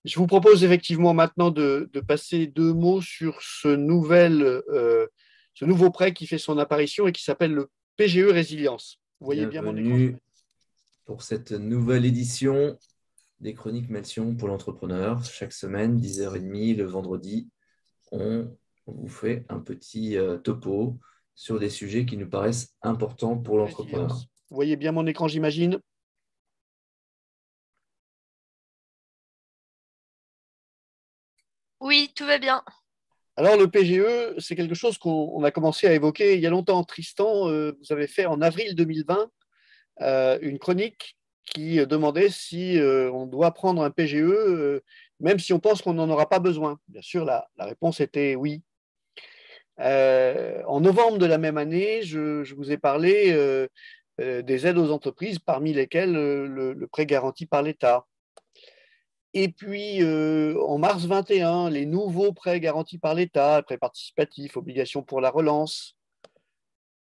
Je vous propose effectivement maintenant de passer deux mots sur ce nouveau prêt qui fait son apparition et qui s'appelle le PGE Résilience. Vous voyez bien mon écran? Bienvenue pour cette nouvelle édition des Chroniques Melsion pour l'entrepreneur. Chaque semaine, 10h30, le vendredi, on vous fait un petit topo sur des sujets qui nous paraissent importants pour l'entrepreneur. Résilience. Vous voyez bien mon écran, j'imagine? Oui, tout va bien. Alors, le PGE, c'est quelque chose qu'on a commencé à évoquer il y a longtemps. Tristan, vous avez fait en avril 2020 une chronique qui demandait si on doit prendre un PGE, même si on pense qu'on n'en aura pas besoin. Bien sûr, la réponse était oui. En novembre de la même année, je vous ai parlé des aides aux entreprises, parmi lesquelles le prêt garanti par l'État. Et puis, en mars 21, les nouveaux prêts garantis par l'État, prêts participatifs, obligations pour la relance.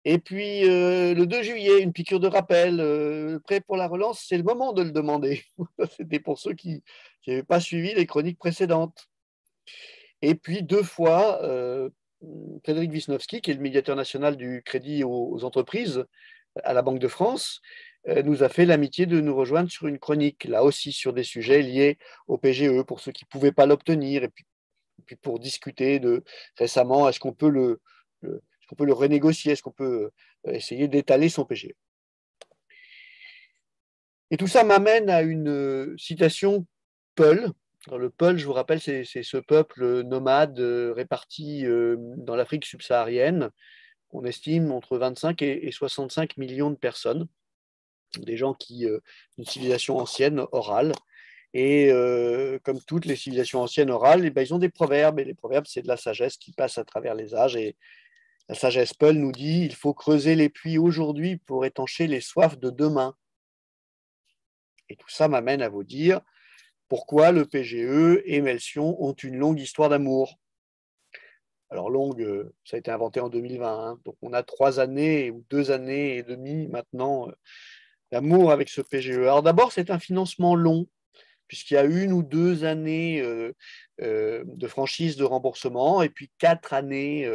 Et puis, le 2 juillet, une piqûre de rappel, le prêt pour la relance, c'est le moment de le demander. C'était pour ceux qui n'avaient pas suivi les chroniques précédentes. Et puis, deux fois, Frédéric Wisniewski, qui est le médiateur national du crédit aux entreprises à la Banque de France, nous a fait l'amitié de nous rejoindre sur une chronique, là aussi sur des sujets liés au PGE, pour ceux qui ne pouvaient pas l'obtenir, et puis pour discuter de récemment, est-ce qu'on peut est-ce qu'on peut le renégocier, est-ce qu'on peut essayer d'étaler son PGE. Et tout ça m'amène à une citation Peul. Alors, le Peul, je vous rappelle, c'est ce peuple nomade réparti dans l'Afrique subsaharienne. On estime entre 25 et 65 millions de personnes, des gens qui, une civilisation ancienne, orale. Et comme toutes les civilisations anciennes orales, eh ben, ils ont des proverbes. Et les proverbes, c'est de la sagesse qui passe à travers les âges. Et la sagesse Peul nous dit, il faut creuser les puits aujourd'hui pour étancher les soifs de demain. Et tout ça m'amène à vous dire pourquoi le PGE et Melsion ont une longue histoire d'amour. Alors longue, ça a été inventé en 2020, hein, donc on a 3 années ou 2 années et demie maintenant d'amour avec ce PGE. Alors d'abord, c'est un financement long, puisqu'il y a 1 ou 2 années de franchise de remboursement et puis 4 années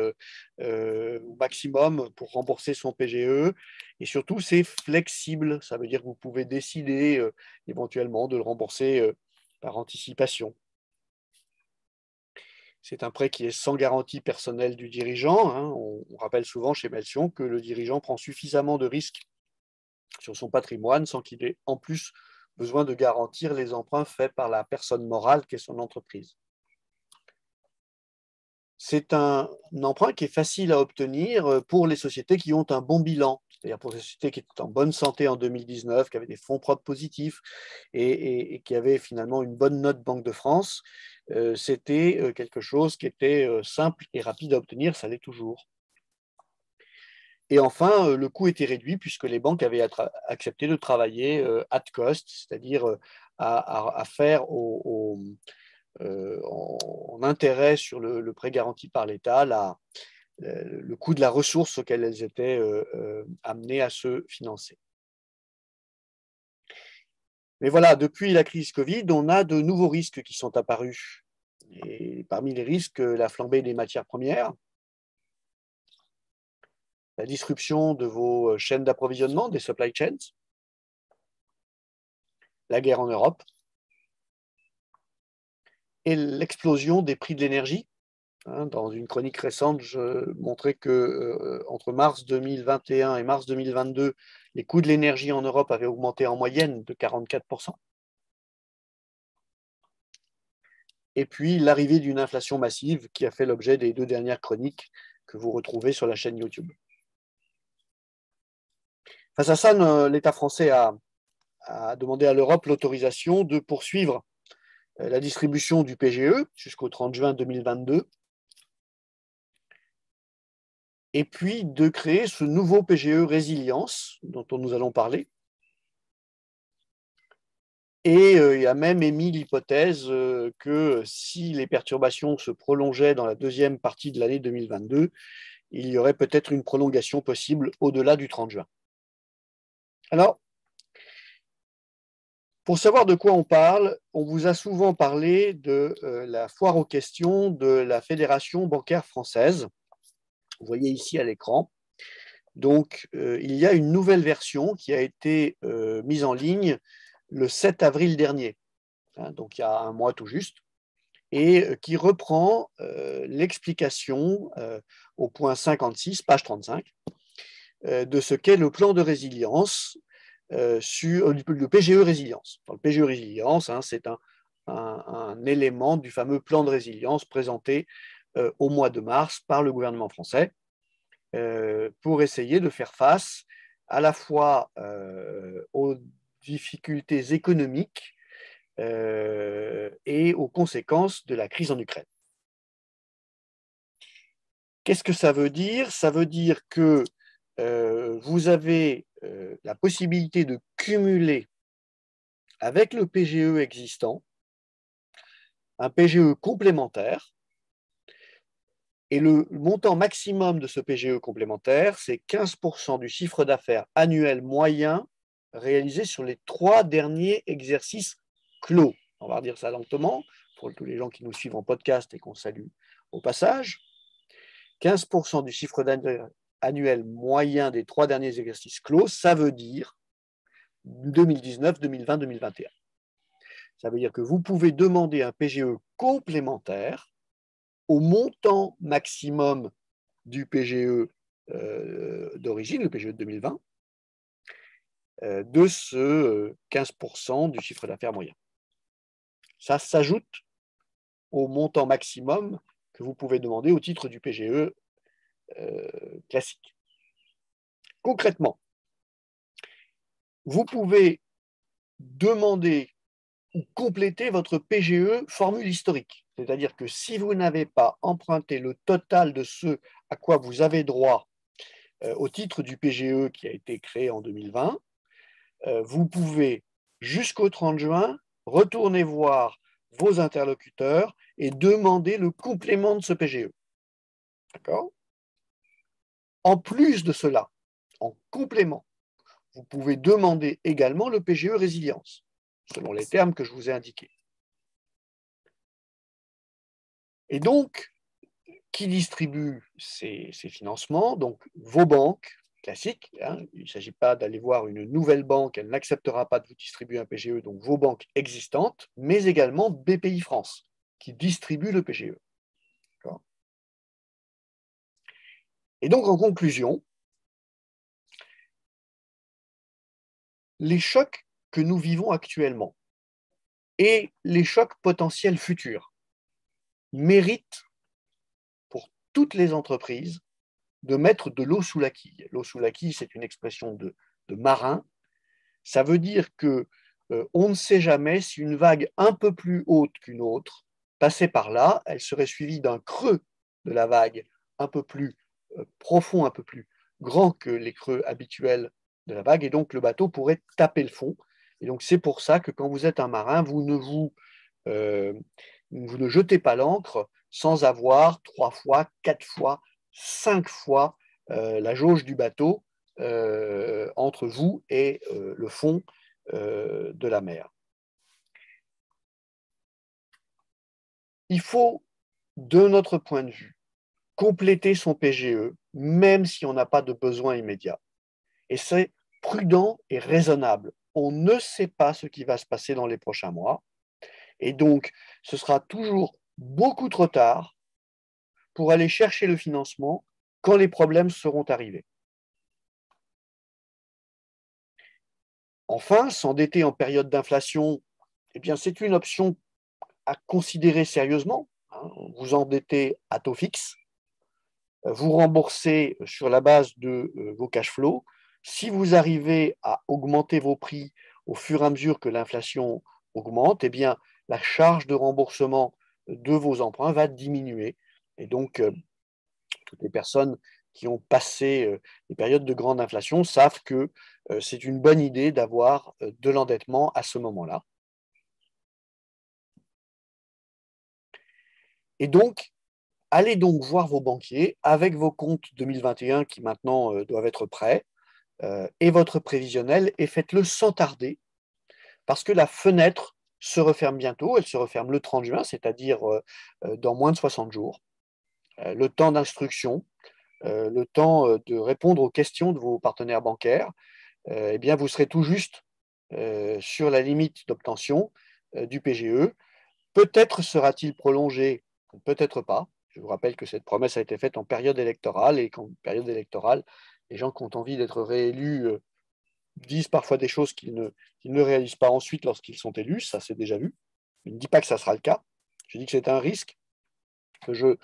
au maximum pour rembourser son PGE. Et surtout, c'est flexible. Ça veut dire que vous pouvez décider éventuellement de le rembourser par anticipation. C'est un prêt qui est sans garantie personnelle du dirigeant, hein. On rappelle souvent chez Melsion que le dirigeant prend suffisamment de risques sur son patrimoine sans qu'il ait en plus besoin de garantir les emprunts faits par la personne morale qu'est son entreprise. C'est un emprunt qui est facile à obtenir pour les sociétés qui ont un bon bilan, c'est-à-dire pour les sociétés qui étaient en bonne santé en 2019, qui avaient des fonds propres positifs et qui avaient finalement une bonne note Banque de France. C'était quelque chose qui était simple et rapide à obtenir, ça l'est toujours. Et enfin, le coût était réduit puisque les banques avaient accepté de travailler at cost, c'est-à-dire à faire en intérêt sur le prêt garanti par l'État le coût de la ressource auquel elles étaient amenées à se financer. Mais voilà, depuis la crise Covid, on a de nouveaux risques qui sont apparus. Et parmi les risques, la flambée des matières premières, la disruption de vos chaînes d'approvisionnement, des supply chains, la guerre en Europe et l'explosion des prix de l'énergie. Dans une chronique récente, je montrais que entre mars 2021 et mars 2022, les coûts de l'énergie en Europe avaient augmenté en moyenne de 44%. Et puis l'arrivée d'une inflation massive qui a fait l'objet des 2 dernières chroniques que vous retrouvez sur la chaîne YouTube. Face à ça, l'État français a demandé à l'Europe l'autorisation de poursuivre la distribution du PGE jusqu'au 30 juin 2022 et puis de créer ce nouveau PGE Résilience dont nous allons parler. Et il a même émis l'hypothèse que si les perturbations se prolongeaient dans la deuxième partie de l'année 2022, il y aurait peut-être une prolongation possible au-delà du 30 juin. Alors, Pour savoir de quoi on parle, on vous a souvent parlé de la foire aux questions de la Fédération bancaire française. Vous voyez ici à l'écran. Donc, il y a une nouvelle version qui a été mise en ligne le 7 avril dernier, hein, donc il y a un mois tout juste, et qui reprend l'explication au point 56, page 35, de ce qu'est le plan de résilience sur le PGE Résilience. Enfin, le PGE Résilience, hein, c'est un élément du fameux plan de résilience présenté au mois de mars par le gouvernement français pour essayer de faire face à la fois aux difficultés économiques et aux conséquences de la crise en Ukraine. Qu'est-ce que ça veut dire? Ça veut dire que vous avez la possibilité de cumuler avec le PGE existant un PGE complémentaire. Et le montant maximum de ce PGE complémentaire, c'est 15% du chiffre d'affaires annuel moyen réalisé sur les 3 derniers exercices clos. On va dire ça lentement pour tous les gens qui nous suivent en podcast et qu'on salue au passage. 15% du chiffre d'affaires annuel moyen des 3 derniers exercices clos, ça veut dire 2019, 2020, 2021. Ça veut dire que vous pouvez demander un PGE complémentaire au montant maximum du PGE d'origine, le PGE de 2020, de ce 15% du chiffre d'affaires moyen. Ça s'ajoute au montant maximum que vous pouvez demander au titre du PGE classique. Concrètement, vous pouvez demander ou compléter votre PGE formule historique. C'est-à-dire que si vous n'avez pas emprunté le total de ce à quoi vous avez droit au titre du PGE qui a été créé en 2020, vous pouvez, jusqu'au 30 juin, retourner voir vos interlocuteurs et demander le complément de ce PGE. D'accord? En plus de cela, en complément, vous pouvez demander également le PGE résilience, selon les termes que je vous ai indiqués. Et donc, qui distribue ces financements? Donc, vos banques classiques. Hein, il ne s'agit pas d'aller voir une nouvelle banque, elle n'acceptera pas de vous distribuer un PGE, donc vos banques existantes, mais également BPI France, qui distribue le PGE. Et donc, en conclusion, les chocs que nous vivons actuellement et les chocs potentiels futurs méritent pour toutes les entreprises de mettre de l'eau sous la quille. L'eau sous la quille, c'est une expression de marin. Ça veut dire que on ne sait jamais si une vague un peu plus haute qu'une autre passait par là, elle serait suivie d'un creux de la vague un peu plus profond, un peu plus grand que les creux habituels de la vague, et donc le bateau pourrait taper le fond. Et donc c'est pour ça que quand vous êtes un marin, vous ne jetez pas l'ancre sans avoir 3 fois, 4 fois, 5 fois la jauge du bateau entre vous et le fond de la mer. Il faut, de notre point de vue, compléter son PGE, même si on n'a pas de besoin immédiat. Et c'est prudent et raisonnable. On ne sait pas ce qui va se passer dans les prochains mois. Et donc, ce sera toujours beaucoup trop tard pour aller chercher le financement quand les problèmes seront arrivés. Enfin, s'endetter en période d'inflation, eh bien, c'est une option à considérer sérieusement. Vous endettez à taux fixe, vous remboursez sur la base de vos cash flows. Si vous arrivez à augmenter vos prix au fur et à mesure que l'inflation augmente, eh bien, la charge de remboursement de vos emprunts va diminuer. Et donc, toutes les personnes qui ont passé les périodes de grande inflation savent que c'est une bonne idée d'avoir de l'endettement à ce moment-là. Et donc, allez donc voir vos banquiers avec vos comptes 2021 qui maintenant doivent être prêts et votre prévisionnel et faites-le sans tarder parce que la fenêtre se referme bientôt, elle se referme le 30 juin, c'est-à-dire dans moins de 60 jours. Le temps d'instruction, le temps de répondre aux questions de vos partenaires bancaires, eh bien, vous serez tout juste sur la limite d'obtention du PGE. Peut-être sera-t-il prolongé, peut-être pas. Je vous rappelle que cette promesse a été faite en période électorale et qu'en période électorale, les gens qui ont envie d'être réélus disent parfois des choses qu'ils ne réalisent pas ensuite lorsqu'ils sont élus. Ça, c'est déjà vu. Je ne dis pas que ça sera le cas. Je dis que c'est un risque. Que je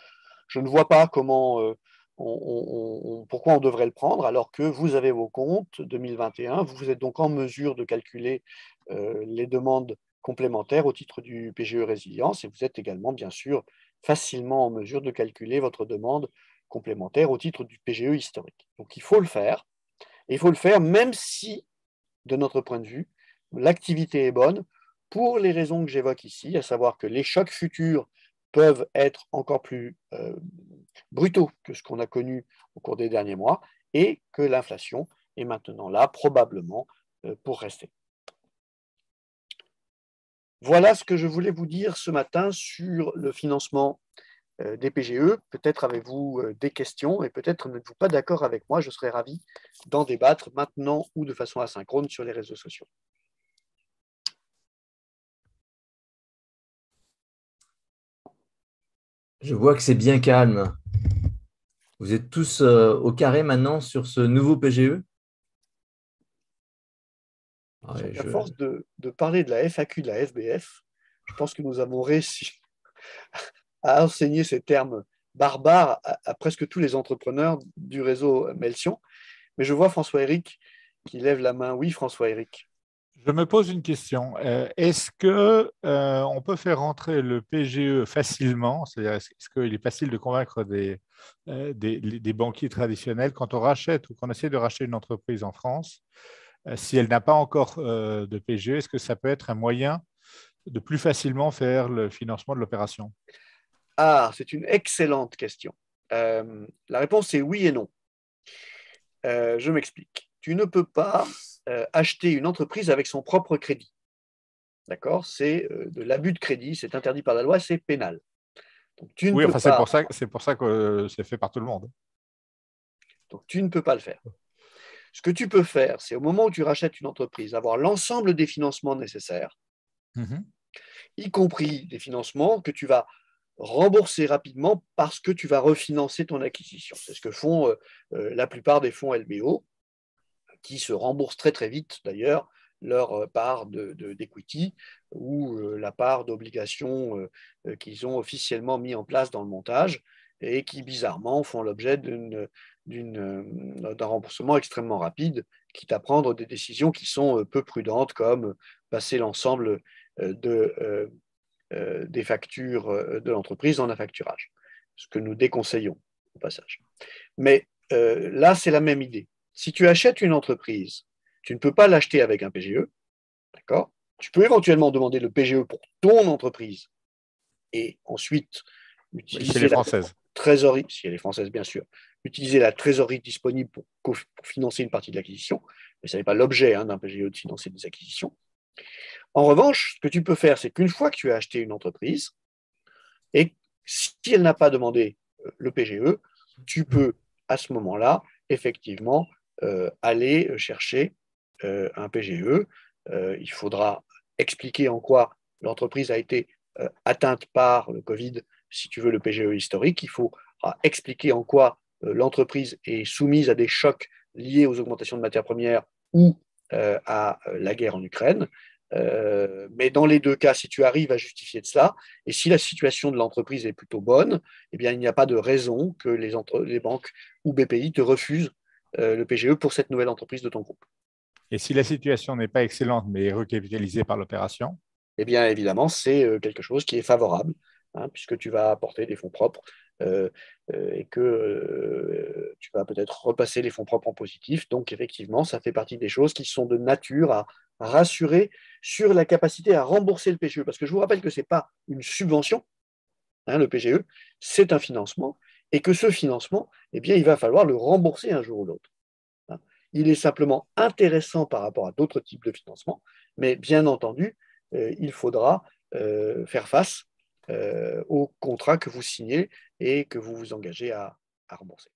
ne vois pas comment, pourquoi on devrait le prendre alors que vous avez vos comptes 2021. Vous êtes donc en mesure de calculer les demandes complémentaires au titre du PGE Résilience et vous êtes également, bien sûr, facilement en mesure de calculer votre demande complémentaire au titre du PGE historique. Donc il faut le faire. Et il faut le faire même si, de notre point de vue, l'activité est bonne pour les raisons que j'évoque ici, à savoir que les chocs futurs peuvent être encore plus brutaux que ce qu'on a connu au cours des derniers mois et que l'inflation est maintenant là, probablement, pour rester. Voilà ce que je voulais vous dire ce matin sur le financement des PGE. Peut-être avez-vous des questions et peut-être n'êtes-vous pas d'accord avec moi. Je serais ravi d'en débattre maintenant ou de façon asynchrone sur les réseaux sociaux. Je vois que c'est bien calme. Vous êtes tous au carré maintenant sur ce nouveau PGE? Ouais, À force de parler de la FAQ, de la FBF, je pense que nous avons réussi à enseigner ces termes barbares à presque tous les entrepreneurs du réseau Melsion. Mais je vois François-Éric qui lève la main. Oui, François-Éric. Je me pose une question. Est-ce que on peut faire rentrer le PGE facilement? C'est-à-dire, est-ce qu'il est facile de convaincre des banquiers traditionnels quand on rachète ou qu'on essaie de racheter une entreprise en France, si elle n'a pas encore de PGE, est-ce que ça peut être un moyen de plus facilement faire le financement de l'opération? Ah, c'est une excellente question. La réponse est oui et non. Je m'explique. Tu ne peux pas acheter une entreprise avec son propre crédit. D'accord? C'est de l'abus de crédit, c'est interdit par la loi, c'est pénal. Donc, tu ne Oui, peux enfin, pas, c'est pour ça que c'est fait par tout le monde. donc, tu ne peux pas le faire. Ce que tu peux faire, c'est au moment où tu rachètes une entreprise, avoir l'ensemble des financements nécessaires, y compris des financements que tu vas rembourser rapidement parce que tu vas refinancer ton acquisition. C'est ce que font la plupart des fonds LBO, qui se remboursent très très vite d'ailleurs leur part d'equity ou la part d'obligations qu'ils ont officiellement mis en place dans le montage et qui bizarrement font l'objet d'un remboursement extrêmement rapide, quitte à prendre des décisions qui sont peu prudentes comme passer l'ensemble des factures de l'entreprise en affacturage, ce que nous déconseillons au passage. Mais là, c'est la même idée. Si tu achètes une entreprise, tu ne peux pas l'acheter avec un PGE, d'accord? Tu peux éventuellement demander le PGE pour ton entreprise et ensuite Oui, si elle est utiliser la française. trésorerie, si elle est française bien sûr, utiliser la trésorerie disponible pour financer une partie de l'acquisition, mais ce n'est pas l'objet d'un PGE de financer des acquisitions. En revanche, ce que tu peux faire, c'est qu'une fois que tu as acheté une entreprise, et si elle n'a pas demandé le PGE, tu peux à ce moment-là, effectivement, aller chercher un PGE. Il faudra expliquer en quoi l'entreprise a été atteinte par le Covid, si tu veux le PGE historique. Il faut expliquer en quoi l'entreprise est soumise à des chocs liés aux augmentations de matières premières ou à la guerre en Ukraine. Mais dans les deux cas, si tu arrives à justifier de cela, et si la situation de l'entreprise est plutôt bonne, eh bien, il n'y a pas de raison que les banques ou BPI te refusent le PGE pour cette nouvelle entreprise de ton groupe. Et si la situation n'est pas excellente, mais est recapitalisée par l'opération? Eh bien, évidemment, c'est quelque chose qui est favorable, puisque tu vas apporter des fonds propres et que tu vas peut-être repasser les fonds propres en positif. Donc, effectivement, ça fait partie des choses qui sont de nature à rassurer sur la capacité à rembourser le PGE. Parce que je vous rappelle que ce n'est pas une subvention, le PGE, c'est un financement, et que ce financement, eh bien, il va falloir le rembourser un jour ou l'autre. Il est simplement intéressant par rapport à d'autres types de financement, Mais bien entendu, il faudra faire face au contrat que vous signez et que vous vous engagez à rembourser.